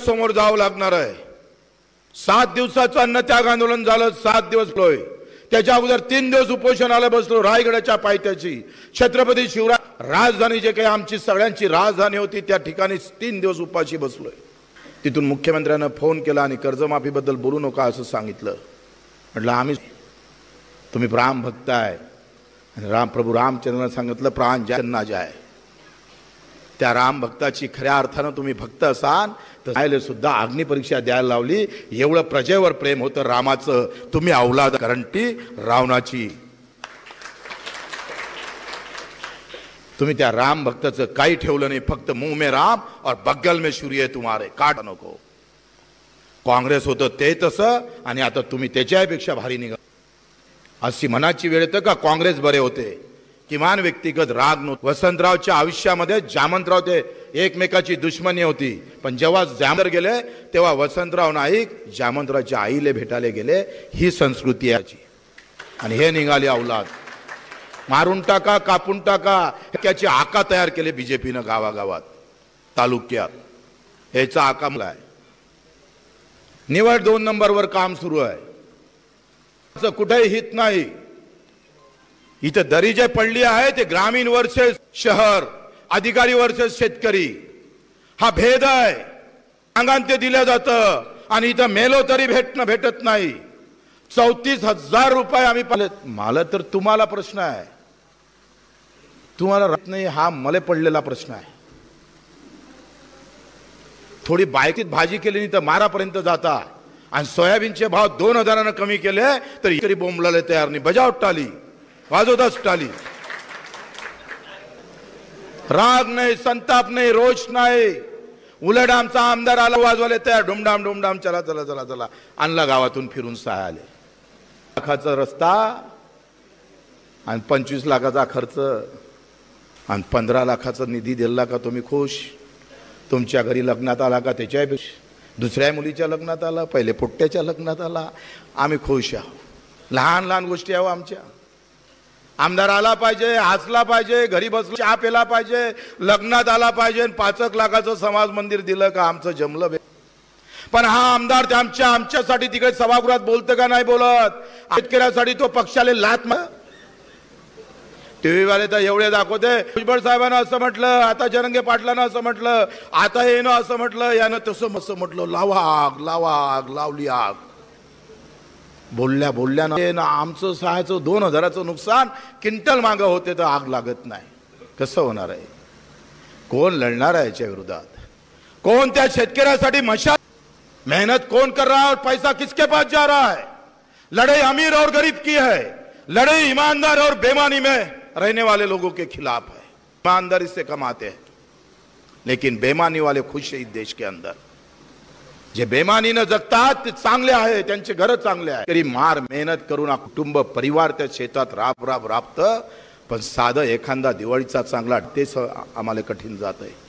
समोर जावं लागणार आहे। 7 दिवसाचं अन्नत्याग आंदोलन झालं, 7 दिवस लोय। त्याच्या अगोदर 3 दिवस उपोषणाला बसलो रायगडाच्या पायथ्याची। छत्रपती शिवराय राजधानी जे काही आमची सगळ्यांची राजधानी होती त्या ठिकाणी 3 दिवस उपाशी बसलोय। तिथून मुख्यमंत्र्यांना फोन केला आणि कर्जमाफीबद्दल बोलू नका असं सांगितलं। म्हटलं आम्ही तुम्ही राम भक्त आहे आणि प्रभू रामचंद्रांना सांगितलं प्राण ज्यांना जाय। त्या राम भक्ताची खऱ्या अर्थानं तुम्ही भक्त असाल तर रायले सुद्धा अग्निपरीक्षा द्यायला लावली। एवढं प्रजेवर प्रेम होतं रामाचं, तुम्ही औलाद करंटी रावणाची। तुम्ही त्या राम भक्ताचं काही ठेवलं नाही, फक्त मुंह में राम और बगल में शूर्य तुम्हारे, काट नको। काँग्रेस होतं ते तसं आणि आता तुम्ही त्याच्यापेक्षा भारी निघा। अशी मनाची वेळ येतं का काँग्रेस बरे होते, किमान व्यक्तिगत राग नव्हता। वसंतरावच्या आयुष्यामध्ये जामंतराव ते एकमेकाची दुश्मनी होती, पण जेव्हा जामंतर गेले तेव्हा वसंतराव नाईक जामंतरावच्या आईले भेटायला गेले। ही संस्कृती आहे आणि हे निघाले औलाद। मारून टाका, कापून टाका, त्याची आका तयार केले बीजेपीनं गावागावात तालुक्यात। याचा आका आहे। निवड 2 नंबरवर काम सुरू आहे, कुठेही हित नाही। इथं दरी जे पडली आहे ते ग्रामीण वर्सेस शहर, अधिकारी वर्सेस शेतकरी, हा भेद आहे। अंगान ते दिलं जातं आणि इथं मेलो तरी भेटत नाही। 34,000 रुपये आम्ही पाहिले। मला तर तुम्हाला प्रश्न आहे, तुम्हाला राहत नाही हा मला पडलेला प्रश्न आहे। थोडी बायकीत भाजी केली नाही तर मारापर्यंत जाता आणि सोयाबीनचे भाव 2,000 कमी केले तर इतरी बोंबलायला तयार नाही। बजाव टाली, वाजवताच टाली। राग नाही, संताप नाही, रोष नाही। उलट आमचा आमदार आला वाजवायला तयार, डुमडाम डुमडाम, चला चला चला चला। आणला गावातून फिरून सहा आले। लाखाचा रस्ता आणि 25 लाखाचा खर्च आणि 15 लाखाचा निधी दिला का तुम्ही खुश? तुमच्या घरी लग्नात आला का त्याच्यापेक्षा दुसऱ्या मुलीच्या लग्नात आला, पहिले पुट्ट्याच्या लग्नात आला, आम्ही खुश आहोत। लहान लहान गोष्टी आहो आमच्या। आमदार आला पाहिजे, हसला पाहिजे, घरी बसला चहा प्याला पाहिजे, लग्नात आला पाहिजे, 5 लाखाचं समाज मंदिर दिलं का आमचं जमलं। पण हा आमदार आमच्यासाठी तिकडे सभागृहात बोलतं का नाही बोलत? शेतकऱ्यासाठी तो पक्षाला लात। टीव्ही वाले तर एवढे दाखवते, भुजबळ साहेबांना असं म्हटलं, आता जरंगे पाटलांना असं म्हटलं, आता येणं असं म्हटलं, यानं तसं असं म्हटलं। लावा आग, लावा आग, लावली आग। बोलल्यानं आमचं सहायचं 2,000चं नुकसान, क्विंटल मागं होते तर आग लागत नाही। कसं होणार आहे? कोण लढणार आहे याच्या विरोधात? कोण त्या शेतकऱ्यासाठी मशाल? मेहनत कौन कर रहा है और पैसा किसके पास जा रहा है? लड़ाई अमीर और गरीब की है, लड़ाई ईमानदार और बेईमानी में रहने वाले लोगों के खिलाफ है। ईमानदारी से कमाते हैं लेकिन बेईमानी वाले खुश है इस देश के अंदर। जे बेईमानीनं जगतात ते चांगले आहे, त्यांचे घर चांगले आहे। तरी मार मेहनत करून कुटुंब परिवार त्या शेतात राबतं, पण साधं एखादा दिवाळीचा चांगला तेच आम्हाला कठीण जात आहे।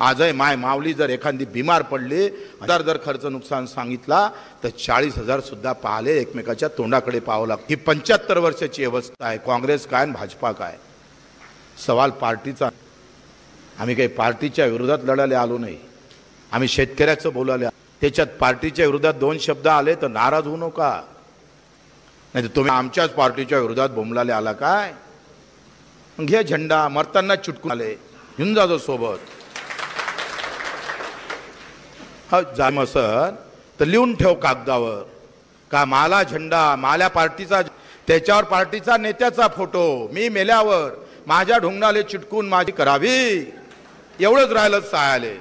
आजही माय मावली जर एखादी बिमार पडली, जर खर्च नुकसान सांगितला तर 40,000 सुद्धा पाहले एकमेकाच्या तोंडाकडे पाहावं लागतं। ही 75 वर्षाची अवस्था आहे। काँग्रेस काय आणि भाजपा काय? सवाल पार्टीचा। आम्ही काही पार्टीच्या विरोधात लढायला आलो नाही, आम्ही शेतकऱ्याचं बोलायला। त्याच्यात पार्टीच्या विरोधात 2 शब्द आले तर नाराज होऊ नका, नाही तर तुम्ही आमच्याच पार्टीच्या विरोधात बोंबलाले आला काय? घे झेंडा, मरताना चुटकून आले, घेऊन जातो सोबत। जाम असन तर लिहून ठेव कागदावर का माला झेंडा, माल्या पार्टीचा, त्याच्यावर पार्टीचा नेत्याचा फोटो, मी मेल्यावर माझ्या ढुंगणाले चिटकून माझी करावी। एवढंच राहिलं सायाले।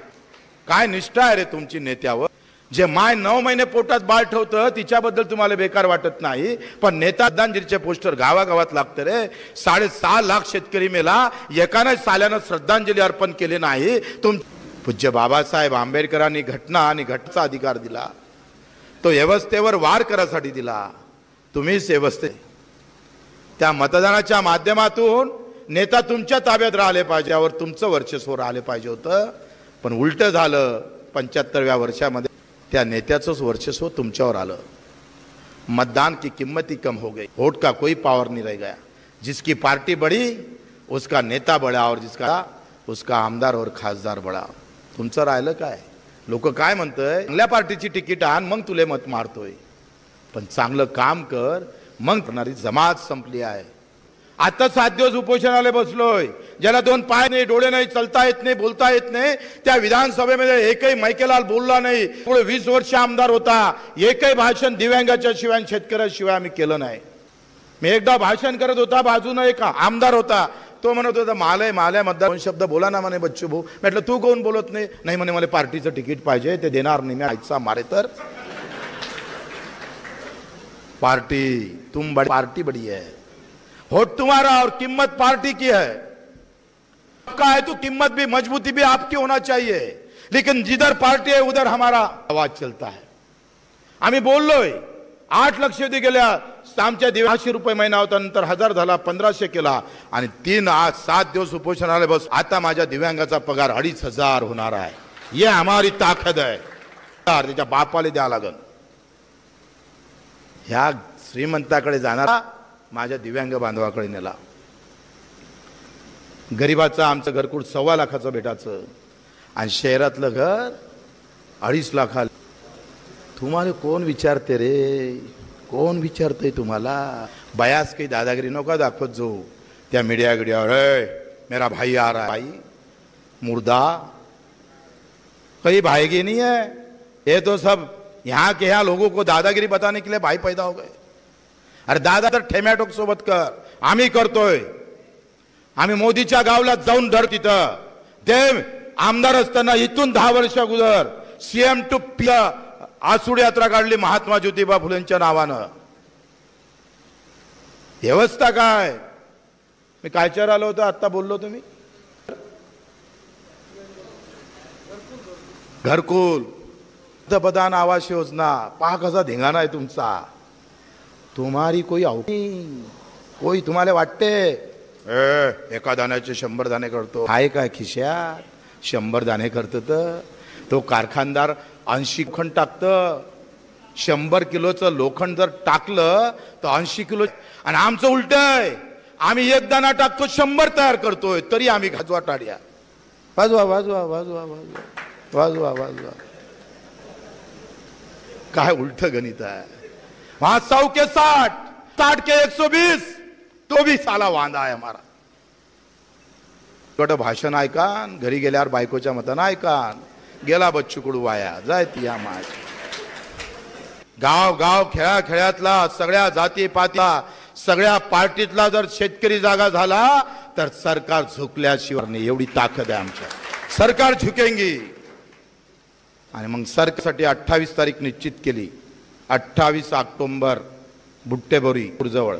काय निष्ठा आहे रे तुमची नेत्यावर? जे माय 9 महिने पोटात बाळ ठेवतं तिच्याबद्दल तुम्हाला बेकार वाटत नाही, पण नेता श्रद्धांजलीचे पोस्टर गावागावात लागतं रे। 6.5 लाख शेतकरी मेला, एकाने साल्यानं श्रद्धांजली अर्पण केले नाही। पूज्य बाबासाहेब आंबेडकरांनी घटना आणि घटचा अधिकार दिला, तो व्यवस्थेवर वार करायसाठी दिला। तुम्हीच व्यवस्थे त्या मतदानाच्या माध्यमातून नेता तुमच्या ताब्यात राहिले पाहिजे, यावर तुमचं वर्चस्व राहिले पाहिजे होतं, पण उलट झालं। 75व्या वर्षामध्ये त्या नेत्याचंच वर्चस्व तुमच्यावर आलं। मतदान की कीमत ही कम हो गई, वोट का कोई पावर नहीं रह गया। जिसकी पार्टी बड़ी उसका नेता बड़ा और उसका आमदार और खासदार बड़ा। तुमचं राहिलं काय? लोक काय म्हणतंय, चांगल्या पार्टीची तिकीट आण मग तुले मत मारतोय, पण चांगलं काम कर मग करणारी जमात संपली आहे. आता 7 दिवस उपोषणाला बसलोय. ज्याला 2 पाय नाही, डोळे नाही, चालता येत नाही, बोलता येत नाही, त्या विधानसभेमध्ये एकही मैकेलाल बोलला नाही. पुढे 20 वर्ष आमदार होता, एकही भाषण दिव्यांगाच्या शिवाय शेतकऱ्याशिवाय आम्ही केलं नाही. मी एकदा भाषण करत होता, बाजूने एक आमदार होता, तो म्हणत होता माले मतदार 2 शब्द बोला ना म्हणे बच्चू भाऊ. म्हटलं तू कोण बोलत नाही? नाही म्हणे मला पार्टीचं तिकीट पाहिजे, ते देणार नाही. मी आजचा मारे तर पार्टी बड़ी है, वोट तुम्हारा और कीमत पार्टी की है. आपका है तो कीमत भी मजबूती भी आपकी होना चाहिए, लेकिन जिधर पार्टी है उधर हमारा आवाज चलता है. आम्ही बोललोय 8 लक्षावधी गेल्या आमच्या 200 रुपये महिना होता, नंतर 1000 झाला, 1500 केला आणि 7 दिवस उपोषणाला बस. आता माझ्या दिव्यांगाचा पगार 2500 होणार आहे. ये हमारी ताकद आहे. त्याच्या बापाला द्या लागल. ह्या श्रीमंताकडे जाणारा माझ्या दिव्यांग बांधवाकडे नेला. गरीबाचं आमचं घरकुल 1.25 लाखाचं भेटायचं आणि शहरातलं घर 2.5 लाखाला. तुम्हाला कोण विचारते रे? कोण विचारतंय तुम्हाला? बयास काही दादागिरी नका दाखवत जाऊ त्या मीडिया गिडियावर. मेरा भाई आ रहा है. भाई मुर्दा कहीं भाईगी नहीं है. ये तो सब यहाँ के यहाँ लोगों को दादागिरी बताने के लिए भाई पैदा हो गए. अरे दादा तर ठेम्याटोक सोबत कर, आम्ही करतोय. आम्ही मोदीच्या गावला जाऊन धर तिथं. ते आमदार असताना इथून 10 वर्ष अगोदर सीएम टू पी आसूड यात्रा काढली महात्मा ज्योतिबा फुलेंच्या नावानं. व्यवस्था काय? मी कायच्यावर आलो होतो आता बोललो तुम्ही? घरकुल, पंतप्रधान आवास योजना, पहा कसा धिंगाणा आहे तुमचा. तुम्हारी कोई कोई तुम्हाला वाटते एका दाण्याचे 100 दाणे करतो? आहे काय खिशात? 100 दाणे करत तर तो कारखानदार 80 लोखंड टाकतं. 100 किलोचं लोखंड जर टाकलं तर 80 किलो. आणि आमचं उलट आहे, आम्ही 1 दाणा टाकतो 100 तयार करतोय. तरी आम्ही गाजवा टाळ्या. वाजवा वाजवा वाजवा वाजवा वाजवा वाजवा. काय उलट गणित आहे. वहां 100 के 60 के 120, तो भी साला वांदा आहे हमारा. छोटं भाषण ऐकान, घरी गेल्यावर बायकोच्या मतानं ऐकान. गेला बच्चू कडू वाया जाय ती. माझ गाव गाव खेळातला सगळ्या जाती पातीला सगळ्या पार्टीतला जर शेतकरी जागा झाला तर सरकार झुकल्याशिवाय नाही. एवढी ताकद आहे आमच्या. सरकार झुकेंगी. आणि मग सरकारसाठी 28 तारीख निश्चित केली. 28 ऑक्टोबर बुट्टेबोरी जवळ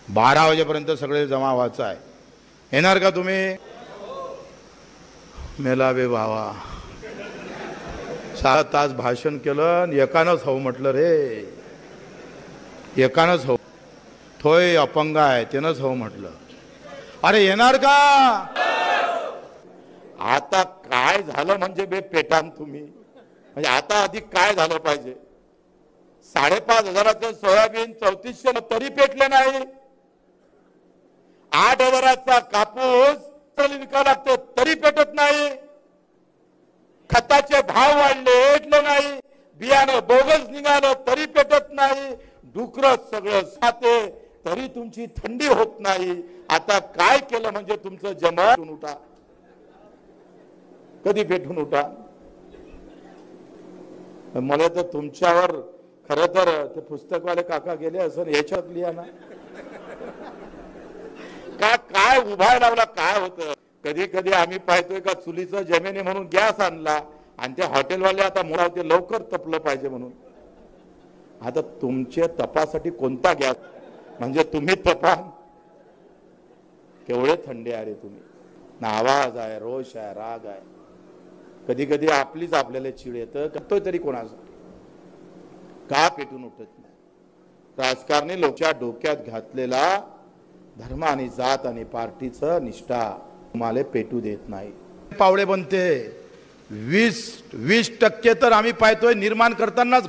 12 वाजेपर्यंत सगळे जमा व्हायचं आहे. येणार का तुम्ही? मेलावे भावा 6 तास भाषण केलं आणि एकानंच हो म्हटलं रे. एकानंच हो. थोय अपंग आहे त्यानंच हो म्हटलं. अरे येणार का? आता काय झालं म्हणजे बे पेटान तुम्ही. म्हणजे आता अधिक काय झालं पाहिजे? 5,500चं सोयाबीन 3400 तरी पेटले नाही. 8,000चा कापूस विकावा लागतो तरी पेटत नाही. खताचे भाव वाढले पेटले नाही. बियाणं बोगस निघालं तरी पेटत नाही. डुकर सगळं साते तरी तुमची थंडी होत नाही. आता काय केलं म्हणजे तुमचं जमून उठा. कधी पेटून उठा? मला तर तुमच्यावर खरं तर ते पुस्तकवाले काका गेले असं याच्यात लिहा ना. काय उभा लावला काय होतं? कधी कधी आम्ही पाहतोय का चुलीचं जमिनी म्हणून गॅस आणला आणि त्या हॉटेलवाले आता मुळावते लवकर तपलं पाहिजे म्हणून. आता तुमच्या तपासाठी कोणता गॅस? म्हणजे तुम्ही तपा. केवढे थंडे आहे रे तुम्ही. ना आवाज आहे, रोष आहे, राग आहे. कधी कधी आपलीच आपल्याला चिड येतं. करतोय तरी कोणाचं का पेटून उठत नाही? राजकारणी लोकच्या डोक्यात घातलेला धर्म आणि जात आणि पार्टीचं निष्ठा तुम्हाला पेटू देत नाही. पावळे बनते 20% तर आम्ही पाहतोय निर्माण करतानाच